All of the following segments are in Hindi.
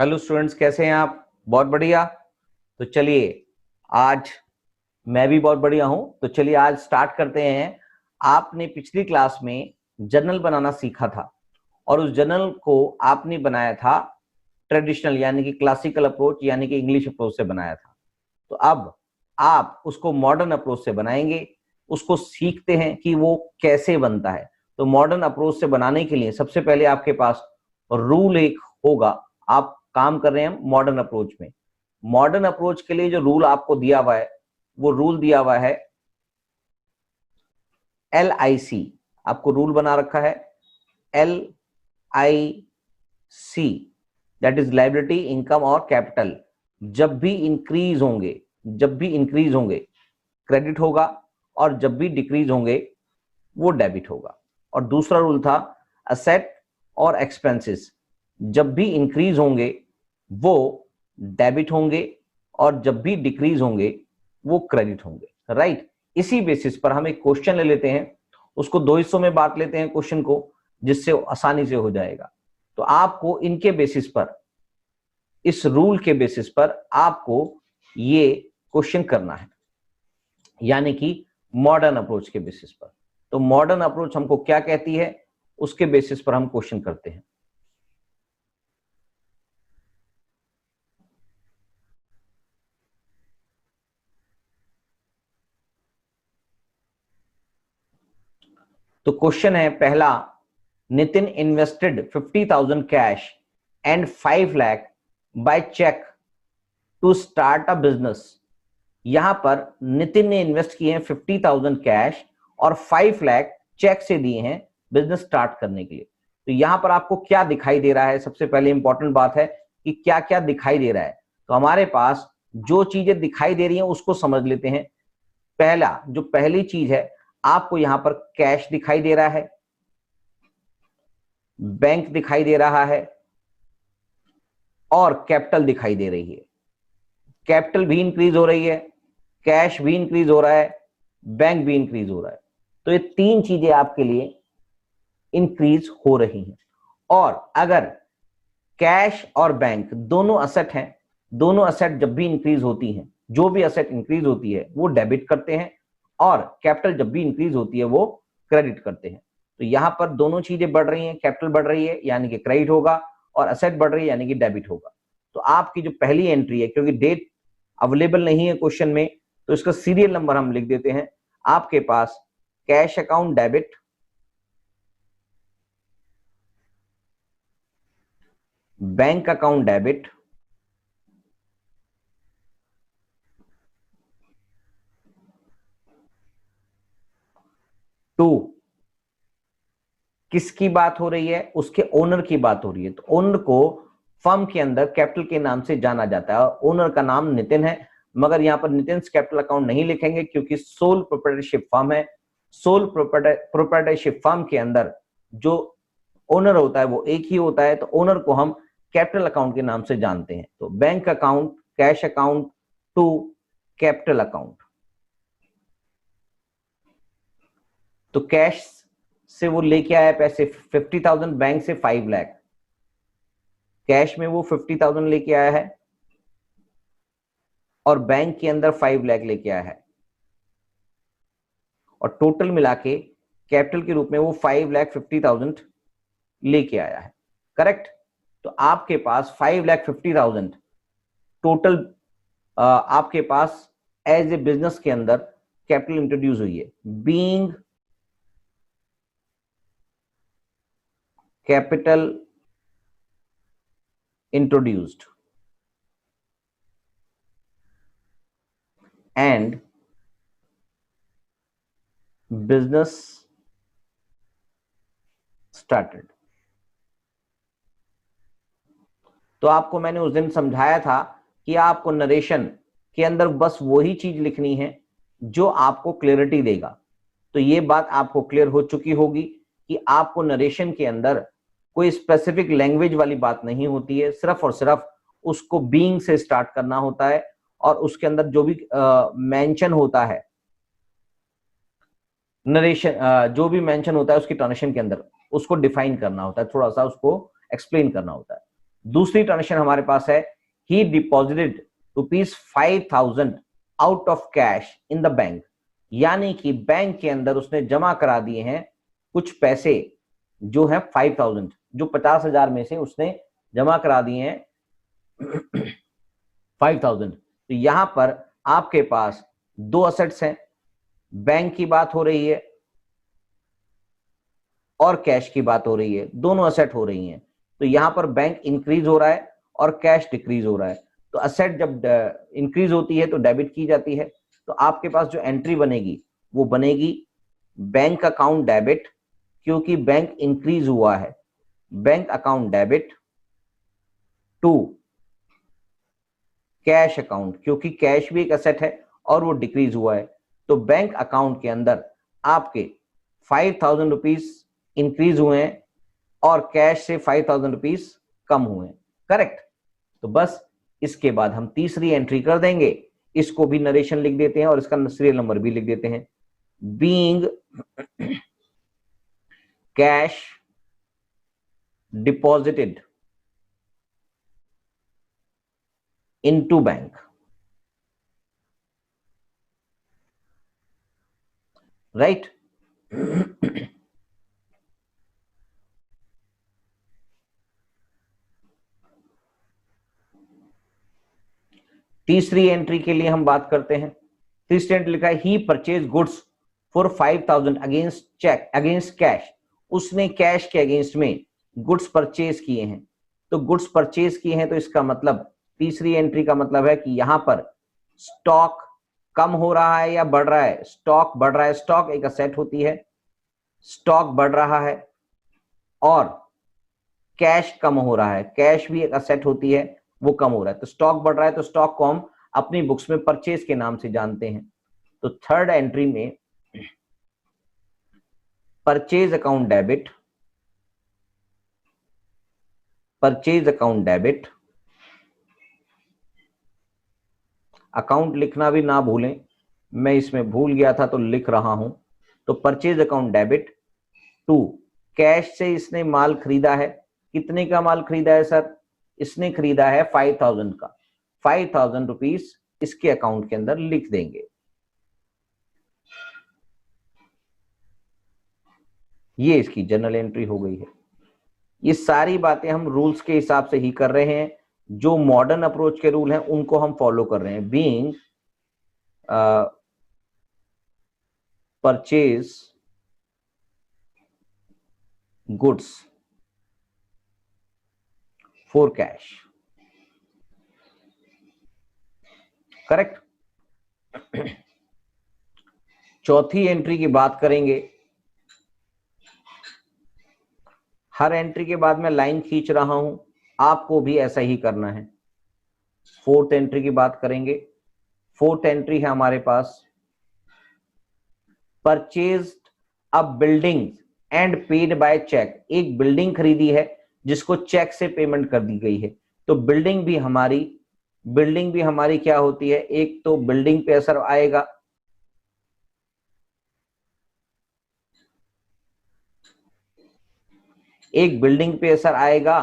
हेलो स्टूडेंट्स, कैसे हैं आप? बहुत बढ़िया। तो चलिए, आज मैं भी बहुत बढ़िया हूं। तो चलिए आज स्टार्ट करते हैं। आपने पिछली क्लास में जर्नल बनाना सीखा था और उस जर्नल को आपने बनाया था ट्रेडिशनल यानी कि क्लासिकल अप्रोच यानी कि इंग्लिश अप्रोच से बनाया था। तो अब आप उसको मॉडर्न अप्रोच से बनाएंगे। उसको सीखते हैं कि वो कैसे बनता है। तो मॉडर्न अप्रोच से बनाने के लिए सबसे पहले आपके पास रूल एक होगा। आप काम कर रहे हैं मॉडर्न अप्रोच में। मॉडर्न अप्रोच के लिए जो रूल आपको दिया हुआ है वो रूल दिया हुआ है LIC। आपको रूल बना रखा है LIC, that is liability, income और कैपिटल। जब भी इंक्रीज होंगे क्रेडिट होगा और जब भी डिक्रीज होंगे वो डेबिट होगा। और दूसरा रूल था असेट और एक्सपेंसेस। जब भी इंक्रीज होंगे वो डेबिट होंगे और जब भी डिक्रीज होंगे वो क्रेडिट होंगे। राइट। इसी बेसिस पर हम एक क्वेश्चन ले लेते हैं, उसको दो हिस्सों में बांट लेते हैं क्वेश्चन को, जिससे आसानी से हो जाएगा। तो आपको इनके बेसिस पर, इस रूल के बेसिस पर आपको ये क्वेश्चन करना है, यानी कि मॉडर्न अप्रोच के बेसिस पर। तो मॉडर्न अप्रोच हमको क्या कहती है उसके बेसिस पर हम क्वेश्चन करते हैं। तो क्वेश्चन है पहला, Nitin invested 50,000 cash and 5 lakh by cheque to start a business. यहां पर नितिन ने इन्वेस्ट किए हैं 50,000 कैश और 5 लाख चेक से दिए हैं बिजनेस स्टार्ट करने के लिए। तो यहां पर आपको क्या दिखाई दे रहा है? सबसे पहले इंपॉर्टेंट बात है कि क्या क्या दिखाई दे रहा है। तो हमारे पास जो चीजें दिखाई दे रही हैं उसको समझ लेते हैं। पहली चीज है, आपको यहां पर कैश दिखाई दे रहा है, बैंक दिखाई दे रहा है और कैपिटल दिखाई दे रही है। कैपिटल भी इंक्रीज हो रही है, कैश भी इंक्रीज हो रहा है, बैंक भी इंक्रीज हो रहा है। तो ये तीन चीजें आपके लिए इंक्रीज हो रही हैं। और अगर कैश और बैंक दोनों असेट हैं, दोनों असेट जब भी इंक्रीज होती हैं, जो भी असेट इंक्रीज होती है वो डेबिट करते हैं और कैपिटल जब भी इंक्रीज होती है वो क्रेडिट करते हैं। तो यहां पर दोनों चीजें बढ़ रही हैं, कैपिटल बढ़ रही है यानी कि क्रेडिट होगा और असेट बढ़ रही है यानी कि डेबिट होगा। तो आपकी जो पहली एंट्री है, क्योंकि डेट अवेलेबल नहीं है क्वेश्चन में, तो इसका सीरियल नंबर हम लिख देते हैं। आपके पास cash account debit, bank account debit, to किसकी बात हो रही है? उसके ओनर की बात हो रही है। तो ओनर को फर्म के अंदर कैपिटल के नाम से जाना जाता है और ओनर का नाम नितिन है, मगर यहां पर नितिन कैपिटल अकाउंट नहीं लिखेंगे क्योंकि सोल प्रोप्राइटरशिप फर्म है। सोल प्रोप्राइटरशिप फर्म के अंदर जो ओनर होता है वो एक ही होता है, तो ओनर को हम कैपिटल अकाउंट के नाम से जानते हैं। तो bank account, cash account to capital account. तो कैश से वो लेके आया पैसे 50,000, बैंक से 5 लाख। कैश में वो 50,000 लेके आया है और बैंक के अंदर 5 लाख लेके आया है, और टोटल मिला के कैपिटल के रूप में वो 5,50,000 लेके आया है। करेक्ट। तो आपके पास 5,50,000 टोटल आपके पास एज ए बिजनेस के अंदर कैपिटल इंट्रोड्यूस हुई है। Being capital introduced and business started. तो आपको मैंने उस दिन समझाया था कि आपको नरेशन के अंदर बस वही चीज लिखनी है जो आपको क्लियरिटी देगा। तो ये बात आपको क्लियर हो चुकी होगी कि आपको नरेशन के अंदर कोई स्पेसिफिक लैंग्वेज वाली बात नहीं होती है, सिर्फ और सिर्फ उसको बीइंग से स्टार्ट करना होता है और उसके अंदर जो भी मेंशन होता है, नरेशन जो भी मेंशन होता है उसकी ट्रांजेक्शन के अंदर उसको डिफाइन करना होता है, थोड़ा सा उसको एक्सप्लेन करना होता है। दूसरी ट्रांजेक्शन हमारे पास है, ही deposited ₹5,000 out of cash in the bank, यानी कि बैंक के अंदर उसने जमा करा दिए हैं कुछ पैसे जो है 5,000, जो 50,000 में से उसने जमा करा दिए हैं 5,000। तो यहां पर आपके पास दो असेट्स हैं, बैंक की बात हो रही है और कैश की बात हो रही है, दोनों असेट हो रही हैं। तो यहां पर बैंक इंक्रीज हो रहा है और कैश डिक्रीज हो रहा है। तो असेट जब इंक्रीज होती है तो डेबिट की जाती है। तो आपके पास जो एंट्री बनेगी वो बनेगी बैंक अकाउंट डेबिट, क्योंकि बैंक इंक्रीज हुआ है, bank account debit to cash account, क्योंकि कैश भी एक असेट है और वो डिक्रीज हुआ है। तो बैंक अकाउंट के अंदर आपके 5,000 रुपीज इंक्रीज हुए हैं और कैश से 5,000 रुपीज कम हुए हैं। करेक्ट। तो बस इसके बाद हम तीसरी एंट्री कर देंगे, इसको भी नरेशन लिख देते हैं और इसका सीरियल नंबर भी लिख देते हैं। Being cash deposited into bank, right. तीसरी एंट्री के लिए हम बात करते हैं। तीसरी एंट्री लिखा है, he purchase goods for 5,000 against cheque against cash, उसने कैश के अगेंस्ट में गुड्स परचेज किए हैं। तो गुड्स परचेज किए हैं तो इसका मतलब, तीसरी एंट्री का मतलब है कि यहां पर स्टॉक कम हो रहा है या बढ़ रहा है? स्टॉक बढ़ रहा है। स्टॉक एक असेट होती है, स्टॉक बढ़ रहा है और कैश कम हो रहा है, कैश भी एक असेट होती है, वो कम हो रहा है। तो स्टॉक बढ़ रहा है तो स्टॉक को हम अपनी बुक्स में परचेज के नाम से जानते हैं। तो थर्ड एंट्री में purchase account debit, purchase account debit, account लिखना भी ना भूलें, मैं इसमें भूल गया था तो लिख रहा हूं। तो purchase account debit to cash से इसने माल खरीदा है। कितने का माल खरीदा है सर? इसने खरीदा है 5,000 का। 5,000 रुपीज इसके अकाउंट के अंदर लिख देंगे। ये इसकी जनरल एंट्री हो गई है। ये सारी बातें हम रूल्स के हिसाब से ही कर रहे हैं, जो मॉडर्न अप्रोच के रूल हैं उनको हम फॉलो कर रहे हैं। Being purchase goods for cash, correct. चौथी एंट्री की बात करेंगे। हर एंट्री के बाद मैं लाइन खींच रहा हूं, आपको भी ऐसा ही करना है। फोर्थ एंट्री की बात करेंगे। फोर्थ एंट्री है हमारे पास, purchased a building and paid by cheque, एक बिल्डिंग खरीदी है जिसको चेक से पेमेंट कर दी गई है। तो बिल्डिंग भी हमारी क्या होती है? एक तो बिल्डिंग पे असर आएगा, एक बिल्डिंग पे असर आएगा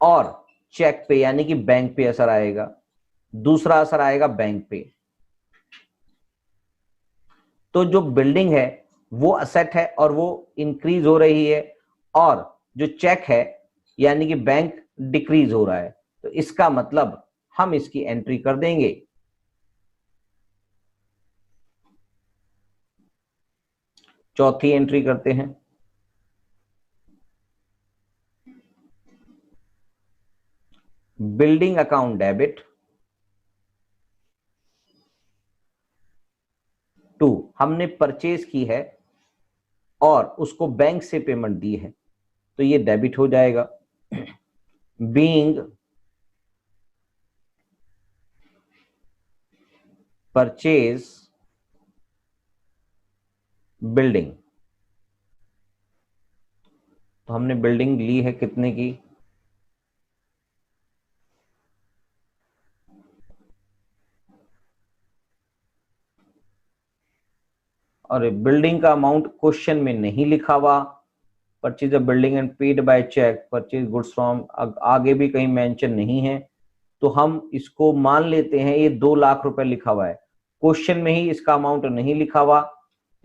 और चेक पे यानी कि बैंक पे असर आएगा। दूसरा असर आएगा बैंक पे। तो जो बिल्डिंग है वो असेट है और वो इंक्रीज हो रही है, और जो चेक है यानी कि बैंक डिक्रीज हो रहा है। तो इसका मतलब हम इसकी एंट्री कर देंगे। चौथी एंट्री करते हैं। बिल्डिंग अकाउंट डेबिट टू, हमने परचेज की है और उसको बैंक से पेमेंट दी है, तो ये डेबिट हो जाएगा। बीइंग परचेज बिल्डिंग, तो हमने बिल्डिंग ली है कितने की? और बिल्डिंग का अमाउंट क्वेश्चन में नहीं लिखा हुआ, purchase a building and paid by cheque, purchase goods from, आगे भी कहीं मेंशन नहीं है, तो हम इसको मान लेते हैं ये 2 लाख रुपए लिखा हुआ है। क्वेश्चन में ही इसका अमाउंट नहीं लिखा हुआ।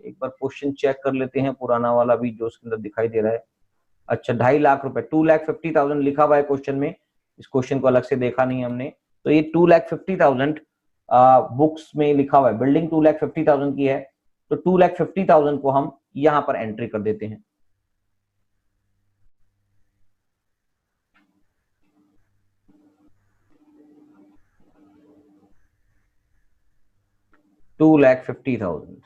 एक बार क्वेश्चन चेक कर लेते हैं, पुराना वाला भी जो उसके अंदर दिखाई दे रहा है। अच्छा, 2.5 लाख रुपए, 2,50,000 लिखा हुआ है क्वेश्चन में। इस क्वेश्चन को अलग से देखा नहीं हमने, तो ये 2,50,000 बुक्स में लिखा हुआ है। बिल्डिंग 2,50,000 की है, तो 2,50,000 को हम यहां पर एंट्री कर देते हैं। $2,50,000।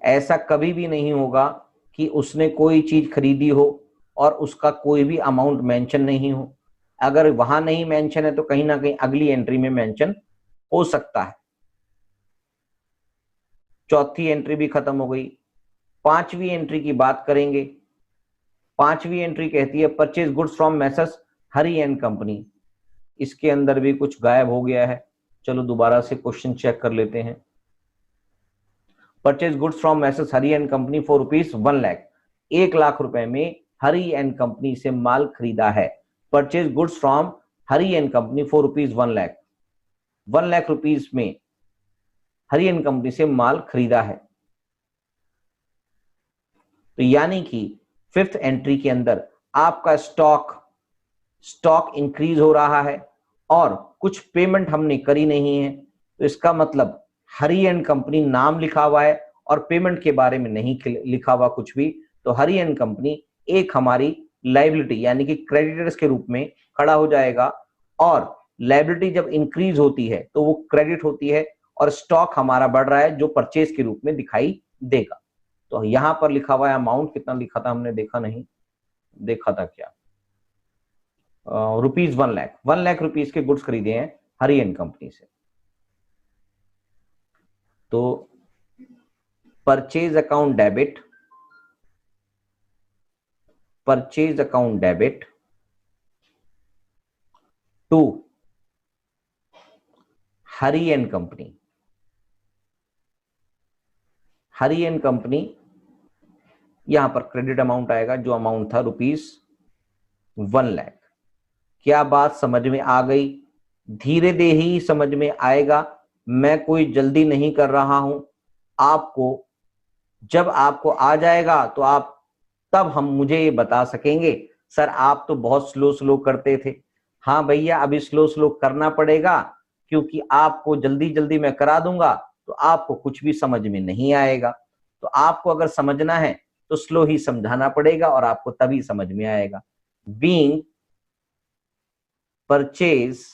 ऐसा कभी भी नहीं होगा कि उसने कोई चीज खरीदी हो और उसका कोई भी अमाउंट मेंशन नहीं हो। अगर वहां नहीं मेंशन है तो कहीं ना कहीं अगली एंट्री में मेंशन हो सकता है। चौथी एंट्री भी खत्म हो गई। पांचवी एंट्री की बात करेंगे। पांचवी एंट्री कहती है purchase goods from Messrs Hari and company. इसके अंदर भी कुछ गायब हो गया है। चलो दोबारा से क्वेश्चन चेक कर लेते हैं। Purchase goods from Messrs Hari and company for ₹1,00,000। 1,00,000 रुपए में हरी एंड कंपनी से माल खरीदा है। Purchase goods from Hari and company for ₹1,00,000। 1,00,000 rupees में हरी एंड कंपनी से माल खरीदा है। तो यानी कि फिफ्थ एंट्री के अंदर आपका स्टॉक इंक्रीज हो रहा है और कुछ पेमेंट हमने करी नहीं है। तो इसका मतलब हरी एंड कंपनी नाम लिखा हुआ है और पेमेंट के बारे में नहीं लिखा हुआ कुछ भी। तो हरी एंड कंपनी एक हमारी लायबिलिटी यानी कि क्रेडिटर्स के रूप में खड़ा हो जाएगा, और लायबिलिटी जब इंक्रीज होती है तो वो क्रेडिट होती है, और स्टॉक हमारा बढ़ रहा है जो परचेज के रूप में दिखाई देगा। तो यहां पर लिखा हुआ है अमाउंट कितना लिखा था हमने देखा नहीं, देखा था क्या, ₹1,00,000। 1,00,000 रुपीज के गुड्स खरीदे हैं हरी एंड कंपनी से। तो purchase account debit, purchase account debit to Hari and company. Hari and company यहां पर क्रेडिट अमाउंट आएगा, जो अमाउंट था ₹1,00,000। क्या बात समझ में आ गई? धीरे धीरे ही समझ में आएगा, मैं कोई जल्दी नहीं कर रहा हूं। आपको जब आपको आ जाएगा तो आप तब हम मुझे ये बता सकेंगे सर आप तो बहुत स्लो स्लो करते थे। हाँ भैया, अभी स्लो स्लो करना पड़ेगा, क्योंकि आपको जल्दी जल्दी मैं करा दूंगा तो आपको कुछ भी समझ में नहीं आएगा। तो आपको अगर समझना है तो स्लो ही समझाना पड़ेगा और आपको तभी समझ में आएगा। Being purchase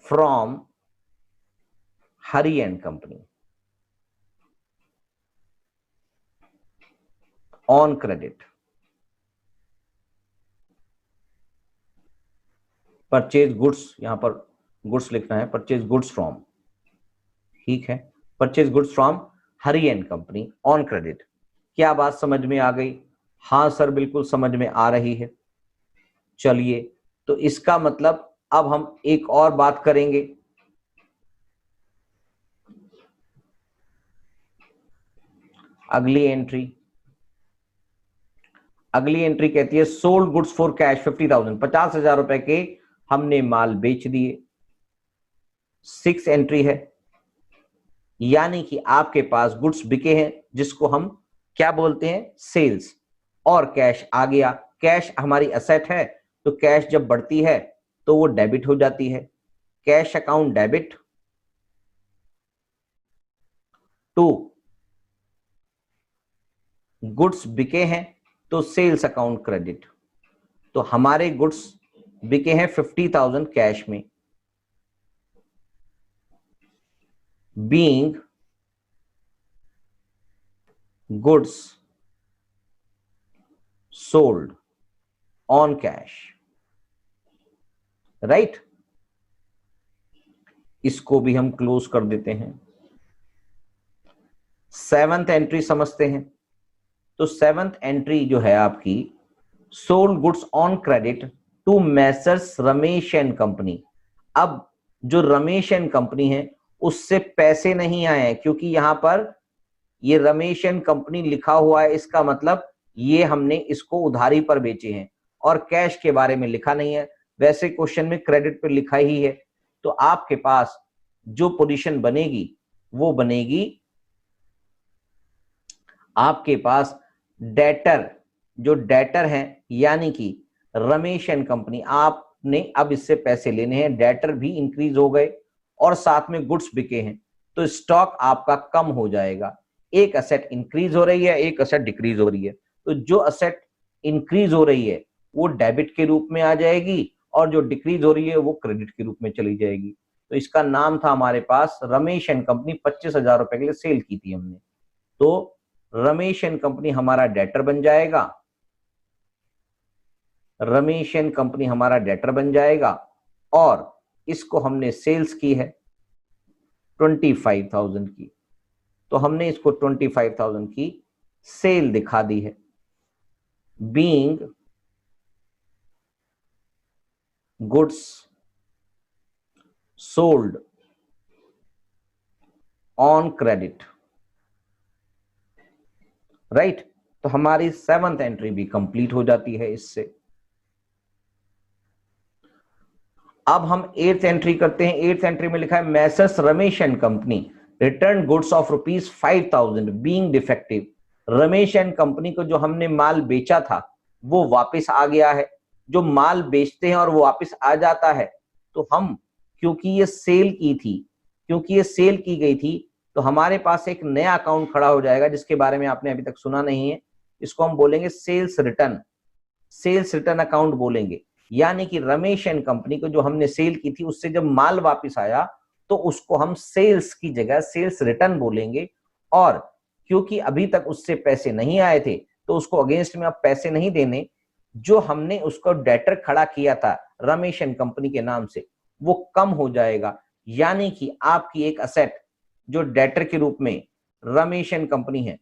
from Hari and company on credit. Purchase goods, यहां पर गुड्स लिखना है, परचेज गुड्स फ्रॉम, ठीक है, purchase goods from Hari and company on credit. क्या बात समझ में आ गई? हाँ सर बिल्कुल समझ में आ रही है। चलिए, तो इसका मतलब अब हम एक और बात करेंगे। अगली एंट्री कहती है सोल्ड गुड्स फॉर कैश 50,000। 50,000 रुपए के हमने माल बेच दिए। 6 एंट्री है, यानी कि आपके पास गुड्स बिके हैं जिसको हम क्या बोलते हैं, सेल्स, और कैश आ गया। कैश हमारी असेट है, तो कैश जब बढ़ती है तो वो डेबिट हो जाती है। Cash account debit to goods बिके हैं तो सेल्स अकाउंट क्रेडिट। तो हमारे गुड्स बिके हैं 50,000 कैश में। Being goods sold on cash, right. इसको भी हम क्लोज कर देते हैं। 7th एंट्री समझते हैं। तो 7th एंट्री जो है आपकी, sold goods on credit to messrs Ramesh and company. अब जो रमेश एंड कंपनी है उससे पैसे नहीं आए हैं, क्योंकि यहां पर ये रमेश एंड कंपनी लिखा हुआ है, इसका मतलब ये हमने इसको उधारी पर बेचे हैं, और कैश के बारे में लिखा नहीं है। वैसे क्वेश्चन में क्रेडिट पर लिखा ही है। तो आपके पास जो पोजीशन बनेगी वो बनेगी आपके पास डेटर, जो डेटर है, यानी कि रमेश एंड कंपनी, आपने अब इससे पैसे लेने हैं, डेटर भी इंक्रीज हो गए और साथ में गुड्स बिके हैं, तो स्टॉक आपका कम हो जाएगा। एक असेट इंक्रीज हो रही है, एक असेट डिक्रीज हो रही है। तो जो असेट इंक्रीज हो रही है वो डेबिट के रूप में आ जाएगी, और जो डिक्रीज हो रही है वो क्रेडिट के रूप में चली जाएगी। तो इसका नाम था हमारे पास रमेश एंड कंपनी, 25,000 रुपए के लिए सेल की थी हमने। तो रमेश एंड कंपनी हमारा डेटर बन जाएगा, रमेश एंड कंपनी हमारा डेटर बन जाएगा, और इसको हमने सेल्स की है 25,000 की। तो हमने इसको 25,000 की सेल दिखा दी है। Being goods sold on credit, right. तो हमारी 7th एंट्री भी कंप्लीट हो जाती है इससे। अब हम 8th एंट्री करते हैं। 8th एंट्री में लिखा है Messrs Ramesh and company return goods of ₹5,000 being defective. Ramesh and company को जो हमने माल बेचा था वो वापस आ गया है। जो माल बेचते हैं और वो वापस आ जाता है, तो हम, क्योंकि ये सेल की थी, क्योंकि ये सेल की गई थी, तो हमारे पास एक नया अकाउंट खड़ा हो जाएगा जिसके बारे में आपने अभी तक सुना नहीं है। इसको हम बोलेंगे sales return, sales return account बोलेंगे। यानी कि रमेश एंड कंपनी को जो हमने सेल की थी उससे जब माल वापस आया तो उसको हम सेल्स की जगह सेल्स रिटर्न बोलेंगे। और क्योंकि अभी तक उससे पैसे नहीं आए थे तो उसको अगेंस्ट में अब पैसे नहीं देने, जो हमने उसको डेटर खड़ा किया था रमेश एंड कंपनी के नाम से वो कम हो जाएगा। यानी कि आपकी एक असेट जो डेटर के रूप में रमेश एंड कंपनी है,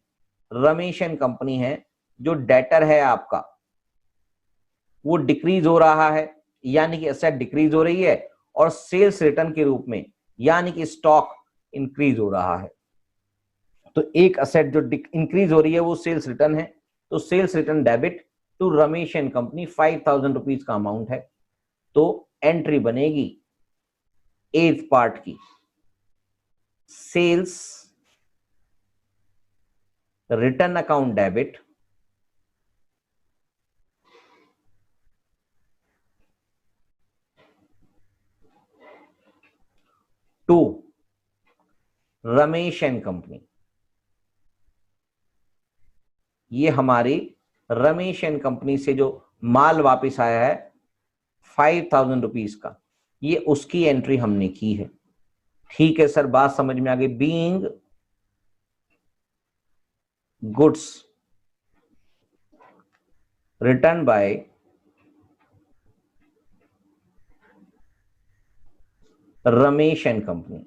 रमेश एंड कंपनी है, जो डेटर है आपका वो डिक्रीज हो रहा है, यानी कि एसेट डिक्रीज हो रही है, और सेल्स रिटर्न के रूप में यानी कि स्टॉक इंक्रीज हो रहा है। तो एक असेट जो इंक्रीज हो रही है वो सेल्स रिटर्न है। तो sales return debit to Ramesh and company 5,000 rupees का अमाउंट है। तो एंट्री बनेगी 8th पार्ट की, sales return account debit to Ramesh and company. ये हमारी रमेश एंड कंपनी से जो माल वापस आया है 5,000 रुपीज का, ये उसकी एंट्री हमने की है। ठीक है सर, बात समझ में आ गई। Being goods return by Ramesh and company.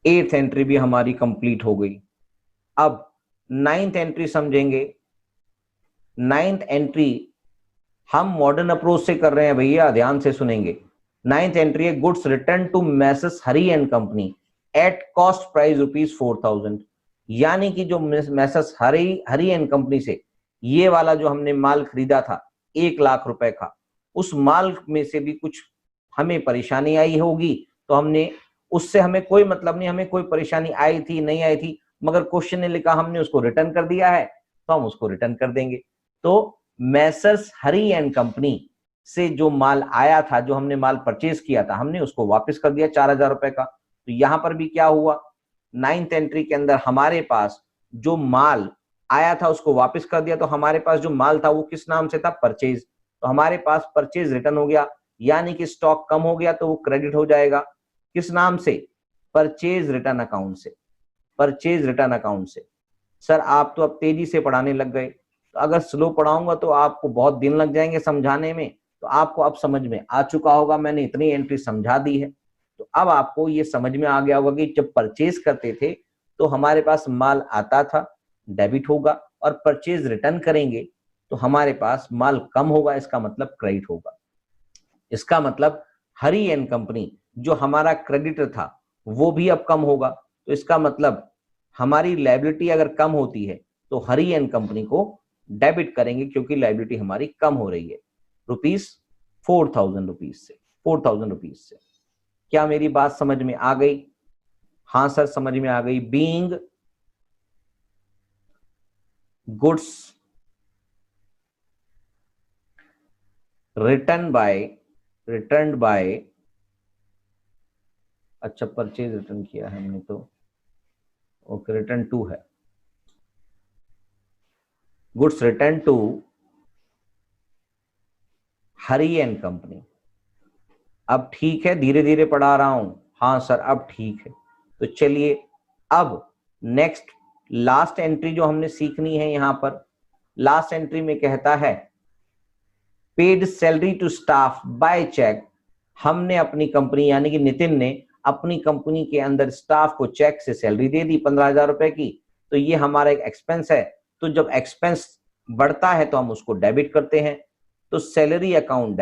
Eighth entry भी हमारी कंप्लीट हो गई। अब 9th एंट्री समझेंगे। 9th एंट्री हम मॉडर्न अप्रोच से कर रहे हैं भैया, ध्यान से सुनेंगे। 9th एंट्री है goods return to messrs Hari and company at cost price ₹4,000। यानी कि जो मैसेस हरी एंड कंपनी से ये वाला जो हमने माल खरीदा था 1,00,000 रुपए का, उस माल में से भी कुछ हमें परेशानी आई होगी, तो हमने, उससे हमें कोई मतलब नहीं, हमें कोई परेशानी आई थी नहीं आई थी, मगर क्वेश्चन ने लिखा हमने उसको रिटर्न कर दिया है तो हम उसको रिटर्न कर देंगे। तो मैसर्स हरी एंड कंपनी से जो माल आया था, जो हमने माल परचेज किया था, हमने उसको वापस कर दिया 4,000 रुपए का। तो यहां पर भी क्या हुआ, 9th एंट्री के अंदर हमारे पास जो माल आया था उसको वापस कर दिया। तो हमारे पास जो माल था वो किस नाम से था, परचेज। तो हमारे पास परचेज रिटर्न हो गया, यानी कि स्टॉक कम हो गया तो वो क्रेडिट हो जाएगा। किस नाम से, परचेज रिटर्न अकाउंट से, परचेज रिटर्न अकाउंट से। सर आप तो अब तेजी से पढ़ाने लग गए, तो अगर स्लो पढ़ाऊंगा तो आपको बहुत दिन लग जाएंगे समझाने में। तो आपको अब समझ में आ चुका होगा, मैंने इतनी एंट्री समझा दी है, तो अब आपको ये समझ में आ गया होगा कि जब परचेज करते थे तो हमारे पास माल आता था, डेबिट होगा, और परचेज रिटर्न करेंगे तो हमारे पास माल कम होगा, इसका मतलब क्रेडिट होगा। इसका मतलब हरी एंड कंपनी जो हमारा क्रेडिटर था वो भी अब कम होगा। तो इसका मतलब हमारी लायबिलिटी अगर कम होती है तो हरी एंड कंपनी को डेबिट करेंगे, क्योंकि लायबिलिटी हमारी कम हो रही है ₹4,000 से, 4,000 रुपीज से। क्या मेरी बात समझ में आ गई? हाँ सर समझ में आ गई। बीइंग गुड्स रिटर्न बाय अच्छा परचेज रिटर्न किया है हमने तो, ओके रिटर्न टू है, goods return to Hari and company. अब ठीक है, धीरे धीरे पढ़ा रहा हूं। हाँ सर अब ठीक है। तो चलिए अब नेक्स्ट लास्ट एंट्री जो हमने सीखनी है, यहां पर लास्ट एंट्री में कहता है paid salary to staff by cheque. हमने अपनी कंपनी यानी कि नितिन ने अपनी कंपनी के अंदर स्टाफ को चेक से सैलरी दे दी 15,000 रुपए की। तो ये हमारा एक एक्सपेंस है। तो जब एक्सपेंस बढ़ता है तो हम उसको डेबिट करते हैं। तो सैलरी अकाउंट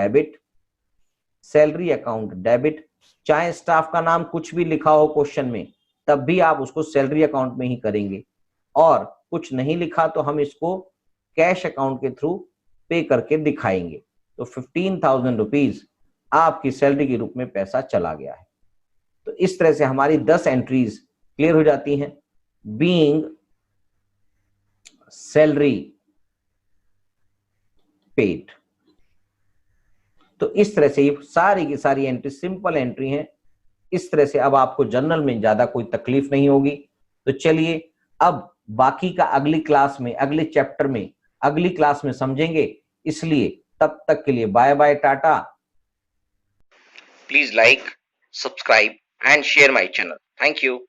डेबिट, चाहे स्टाफ का नाम कुछ भी लिखा हो क्वेश्चन में, तब भी आप उसको सैलरी अकाउंट में ही करेंगे। और कुछ नहीं लिखा तो हम इसको कैश अकाउंट के थ्रू पे करके दिखाएंगे। तो 15,000 रुपीज आपकी सैलरी के रूप में पैसा चला गया है। तो इस तरह से हमारी 10 एंट्रीज क्लियर हो जाती हैं। Being salary paid. तो इस तरह से ये सारी की सारी एंट्री सिंपल एंट्री हैं। इस तरह से अब आपको जर्नल में ज्यादा कोई तकलीफ नहीं होगी। तो चलिए अब बाकी का अगली क्लास में, अगले चैप्टर में, अगली क्लास में समझेंगे। इसलिए तब तक के लिए bye bye, ta-ta. Please like, subscribe and share my channel. Thank you.